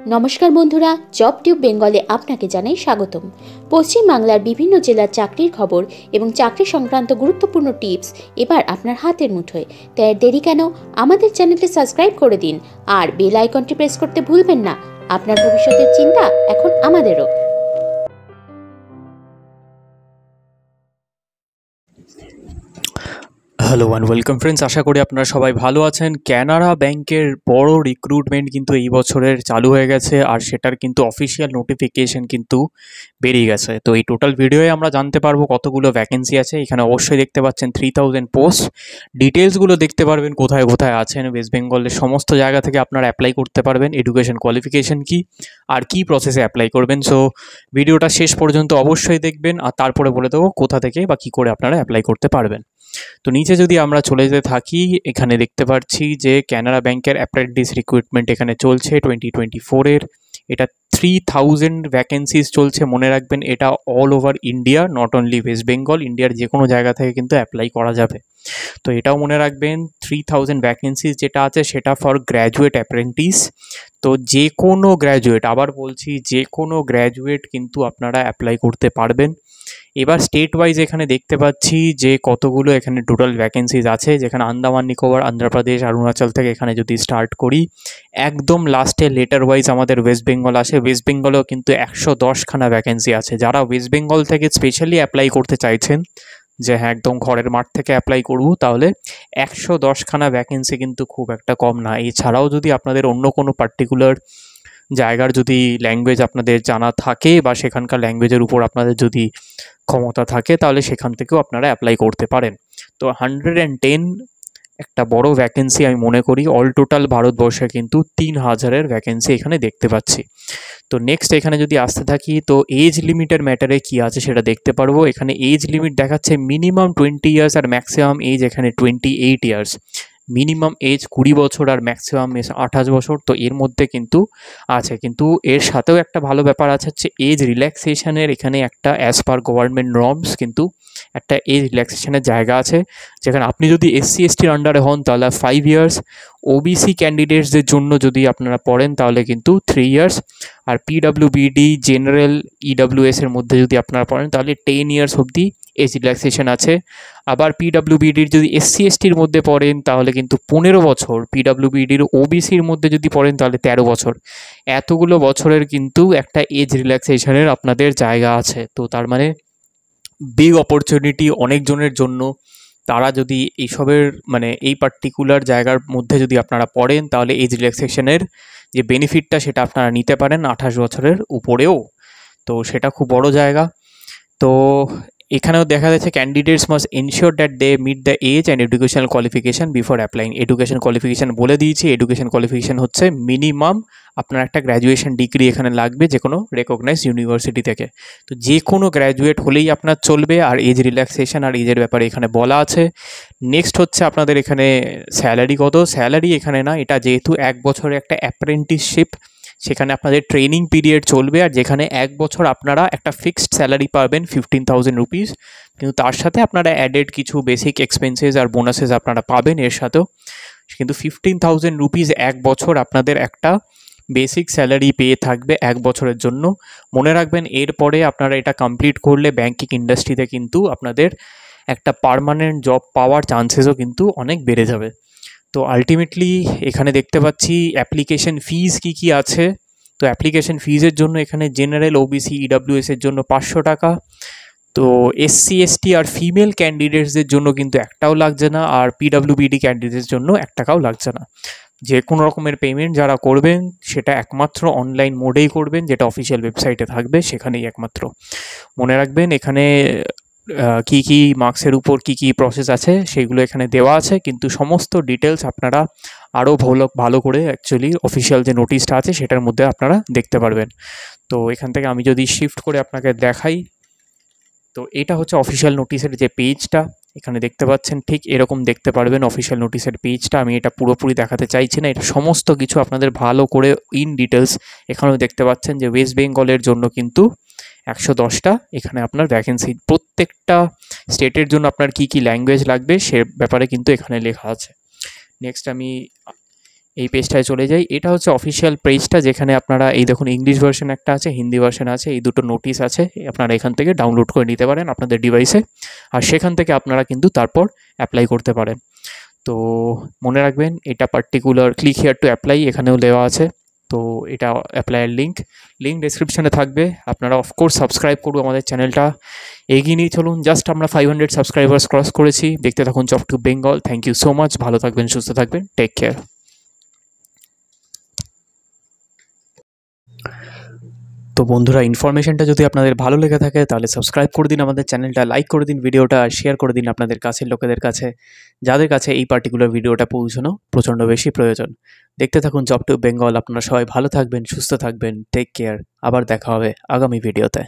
নমস্কার বন্ধুরা, job tube বেঙ্গলে আপনাকে জানাই স্বাগতম। পশ্চিম বাংলার বিভিন্ন জেলার চাকরির খবর এবং চাকরি সংক্রান্ত গুরুত্বপূর্ণ টিপস এবার আপনার হাতের মুঠোয়। তাই আর দেরি কেন, আমাদের চ্যানেলটি সাবস্ক্রাইব করে দিন আর বেল আইকনটি প্রেস করতে ভুলবেন না। আপনার ভবিষ্যতের চিন্তা এখন আমাদেরও। হ্যালো অ্যান্ড ওয়েলকাম ফ্রেন্ডস, আশা করি আপনারা সবাই ভালো আছেন। কানাড়া ব্যাংকের বড় রিক্রুটমেন্ট কিন্তু এই বছরের চালু হয়ে গেছে, আর সেটার কিন্তু অফিসিয়াল নোটিফিকেশন কিন্তু বেরিয়ে গেছে। তো এই টোটাল ভিডিওয়ে আমরা জানতে পারবো কতগুলো ভ্যাকেন্সি আছে। এখানে অবশ্যই দেখতে পাচ্ছেন 3000 পোস্ট। ডিটেলসগুলো দেখতে পারবেন কোথায় কোথায় আছেন। ওয়েস্ট বেঙ্গলের সমস্ত জায়গা থেকে আপনারা অ্যাপ্লাই করতে পারবেন। এডুকেশন কোয়ালিফিকেশন কি আর কি প্রসেসে অ্যাপ্লাই করবেন। সো ভিডিওটা শেষ পর্যন্ত অবশ্যই দেখবেন, আর তারপরে বলে দেবো কোথা থেকে বা কী করে আপনারা অ্যাপ্লাই করতে পারবেন। তো নিচে যদি আমরা চলে যেতে থাকি, এখানে দেখতে পাচ্ছি যে কানাড়া ব্যাংকের অ্যাপ্রেন্টিস রিক্রুটমেন্ট এখানে চলছে 2024-এর। এটা 3000 ভ্যাকেন্সিস চলছে। মনে রাখবেন, এটা all over India, not only West Bengal. ইন্ডিয়ার যে কোনো জায়গা থেকে কিন্তু অ্যাপ্লাই করা যাবে। তো এটাও মনে রাখবেন, 3000 ভ্যাকেন্সিস যেটা আছে সেটা ফর গ্র্যাজুয়েট অ্যাপ্রেন্টিস। তো যে কোনো গ্র্যাজুয়েট, আবার বলছি যে কোনো গ্র্যাজুয়েট কিন্তু আপনারা অ্যাপ্লাই করতে পারবেন। এবার স্টেট ওয়াইজ এখানে দেখতে পাচ্ছি যে কতগুলো এখানে টোটাল ভ্যাকেন্সিজ আছে, যেখানে আন্দামান নিকোবর, অন্ধ্রপ্রদেশ, অরুণাচল থেকে এখানে যদি স্টার্ট করি, একদম লাস্টে লেটার ওয়াইজ আমাদের ওয়েস্ট বেঙ্গল আসে। ওয়েস্ট বেঙ্গলেও কিন্তু 110খানা ভ্যাকেন্সি আছে। যারা ওয়েস্ট বেঙ্গল থেকে স্পেশালি অ্যাপ্লাই করতে চাইছেন যে হ্যাঁ একদম ঘরের মাঠ থেকে অ্যাপ্লাই করব, তাহলে 110খানা ভ্যাকেন্সি কিন্তু খুব একটা কম না। এছাড়াও যদি আপনাদের অন্য কোনো পার্টিকুলার জায়গার যদি ল্যাঙ্গুয়েজ আপনাদের জানা থাকে বা সেখানকার ল্যাঙ্গুয়েজের উপর আপনাদের যদি ক্ষমতা থাকে, তাহলে সেখান থেকেও আপনারা অ্যাপ্লাই করতে পারেন। তো 110 একটা বড় ভ্যাকেন্সি আমি মনে করি। অল টোটাল ভারতবর্ষে কিন্তু 3000-এর ভ্যাকেন্সি এখানে দেখতে পাচ্ছি। তো নেক্সট এখানে যদি আসতে থাকি, তো এজ লিমিটের ম্যাটারে কি আছে সেটা দেখতে পারবো। এখানে এজ লিমিট দেখাচ্ছে মিনিমাম 20 ইয়ার্স আর ম্যাক্সিমাম এজ এখানে 28 ইয়ার্স। মিনিমাম এজ 20 বছর আর ম্যাক্সিমাম এজ 28 বছর। তো এর মধ্যে কিন্তু আছে, কিন্তু এর সাথেও একটা ভালো ব্যাপার আছে, হচ্ছে এজ রিল্যাক্সেশনের এখানে একটা অ্যাজ পার গভর্নমেন্ট নর্মস কিন্তু একটা এজ রিল্যাক্সেশনের জায়গা আছে। যেখানে আপনি যদি এসসি এসটির আন্ডারে হন তাহলে 5 ইয়ার্স, ওবিসি ক্যান্ডিডেটসদের জন্য যদি আপনারা পড়েন তাহলে কিন্তু 3 ইয়ার্স, আর পিডাব্লিউবিডি, জেনারেল, ইডাব্লিউএসের মধ্যে যদি আপনারা পড়েন তাহলে 10 ইয়ার্স অবধি এজ রিল্যাক্সেশন আছে। আবার পিডাব্লিউবিডির যদি এসসি এসটির মধ্যে পড়েন তাহলে কিন্তু 15 বছর, পিডাব্লিউবিডির ওবিসির মধ্যে যদি পড়েন তাহলে 13 বছর। এতগুলো বছরের কিন্তু একটা এজ রিল্যাক্সেশনের আপনাদের জায়গা আছে। তো তার মানে বিগ অপরচুনিটি অনেকজনের জন্য। তারা যদি এইসবের মানে এই পার্টিকুলার জায়গার মধ্যে যদি আপনারা পড়েন তাহলে এজ রিল্যাক্সেশনের যে বেনিফিটটা সেটা আপনারা নিতে পারেন 28 বছরের উপরেও। তো সেটা খুব বড় জায়গা। তো এখানেও দেখা যাচ্ছে candidates must ensure that they meet the age and educational qualification before applying. Education qualification বলে দিয়েছি। এডুকেশন কোয়ালিফিকেশান হচ্ছে মিনিমাম আপনার একটা গ্র্যাজুয়েশন ডিগ্রি এখানে লাগবে যে কোনো রেকগনাইজড ইউনিভার্সিটি থেকে। তো যে কোনো গ্র্যাজুয়েট হলেই আপনার চলবে। আর এজ রিল্যাক্সেশন আর এজের ব্যাপারে এখানে বলা আছে। নেক্সট হচ্ছে আপনাদের এখানে স্যালারি কত। স্যালারি এখানে না, এটা যেহেতু 1 বছরের একটা অ্যাপ্রেন্টিসশিপ, সেখানে আপনাদের ট্রেনিং পিরিয়ড চলবে, আর যেখানে 1 বছর আপনারা একটা ফিক্সড স্যালারি পাবেন 15,000 রুপিস, কিন্তু তার সাথে আপনারা অ্যাডেড কিছু বেসিক এক্সপেন্সেস আর বোনাসেস আপনারা পাবেন এর সাথেও। কিন্তু 15,000 রুপিস 1 বছর আপনাদের একটা বেসিক স্যালারি পেয়ে থাকবে 1 বছরের জন্য। মনে রাখবেন, এরপরে আপনারা এটা কমপ্লিট করলে ব্যাঙ্কিং ইন্ডাস্ট্রিতে কিন্তু আপনাদের একটা পার্মানেন্ট জব পাওয়ার চান্সেসও কিন্তু অনেক বেড়ে যাবে। তো আলটিমেটলি এখানে দেখতে পাচ্ছি অ্যাপ্লিকেশন ফিজ কি আছে। তো অ্যাপ্লিকেশন ফিজের জন্য এখানে জেনারেল, ওবিসি, ইডাব্লিউএসের জন্য 500 টাকা। তো এসসি এসটি আর ফিমেল ক্যান্ডিডেটসদের জন্য কিন্তু একটাও লাগছে না, আর পিডাব্লিউবিডি ক্যান্ডিডেটসদের জন্য 1 টাকাও লাগছে না। যে কোনো রকমের পেমেন্ট যারা করবেন সেটা একমাত্র অনলাইন মোডেই করবেন, যেটা অফিসিয়াল ওয়েবসাইটে থাকবে সেখানেই একমাত্র। মনে রাখবেন, এখানে কি মার্কসের উপর কি প্রসেস আছে সেগুলো এখানে দেওয়া আছে, কিন্তু সমস্ত ডিটেলস আপনারা আরও ভালো করে অ্যাকচুয়ালি অফিসিয়াল যে নোটিশটা আছে সেটার মধ্যে আপনারা দেখতে পারবেন। তো এখান থেকে আমি যদি শিফট করে আপনাকে দেখাই, তো এটা হচ্ছে অফিসিয়াল নোটিশের যে পেজটা, এখানে দেখতে পাচ্ছেন ঠিক এরকম দেখতে পারবেন অফিসিয়াল নোটিশের পেজটা। আমি এটা পুরোপুরি দেখাতে চাইছি না, এটা সমস্ত কিছু আপনাদের ভালো করে ইন ডিটেলস এখানেও দেখতে পাচ্ছেন যে ওয়েস্ট বেঙ্গলের জন্য কিন্তু 110টা এখানে আপনার ভ্যাকেন্সি। প্রত্যেকটা স্টেটের জন্য আপনার কি ল্যাঙ্গুয়েজ লাগবে সে ব্যাপারে কিন্তু এখানে লেখা আছে। নেক্সট আমি এই পেজটায় চলে যাই। এটা হচ্ছে অফিসিয়াল পেজটা, যেখানে আপনারা এই দেখুন ইংলিশ ভার্সন একটা আছে, হিন্দি ভার্সন আছে, এই দুটো নোটিশ আছে। আপনারা এখান থেকে ডাউনলোড করে নিতে পারেন আপনাদের ডিভাইসে, আর সেখান থেকে আপনারা কিন্তু তারপর অ্যাপ্লাই করতে পারেন। তো মনে রাখবেন, এটা particular click here to apply এখানেও দেওয়া আছে। তো এটা অ্যাপ্লাইয়ের লিঙ্ক ডেসক্রিপশনে থাকবে। আপনারা অফকোর্স সাবস্ক্রাইব করুন আমাদের চ্যানেলটা, এগিয়ে নিয়ে চলুন। জাস্ট আমরা 500 সাবস্ক্রাইবার্স ক্রস করেছি। দেখতে থাকুন job to Bengal. Thank you so much. ভালো থাকবেন, সুস্থ থাকবেন, টেক কেয়ার। তো বন্ধুরা, ইনফরমেশনটা যদি আপনাদের ভালো লেগে থাকে তাহলে সাবস্ক্রাইব করে দিন আমাদের চ্যানেলটা, লাইক করে দিন ভিডিওটা, আর শেয়ার করে দিন আপনাদের কাছের লোকেদের কাছে, যাদের কাছে এই পার্টিকুলার ভিডিওটা পৌঁছানো প্রচণ্ড বেশি প্রয়োজন। দেখতে থাকুন জব টু বেঙ্গল। আপনারা সবাই ভালো থাকবেন, সুস্থ থাকবেন, টেক কেয়ার। আবার দেখা হবে আগামী ভিডিওতে।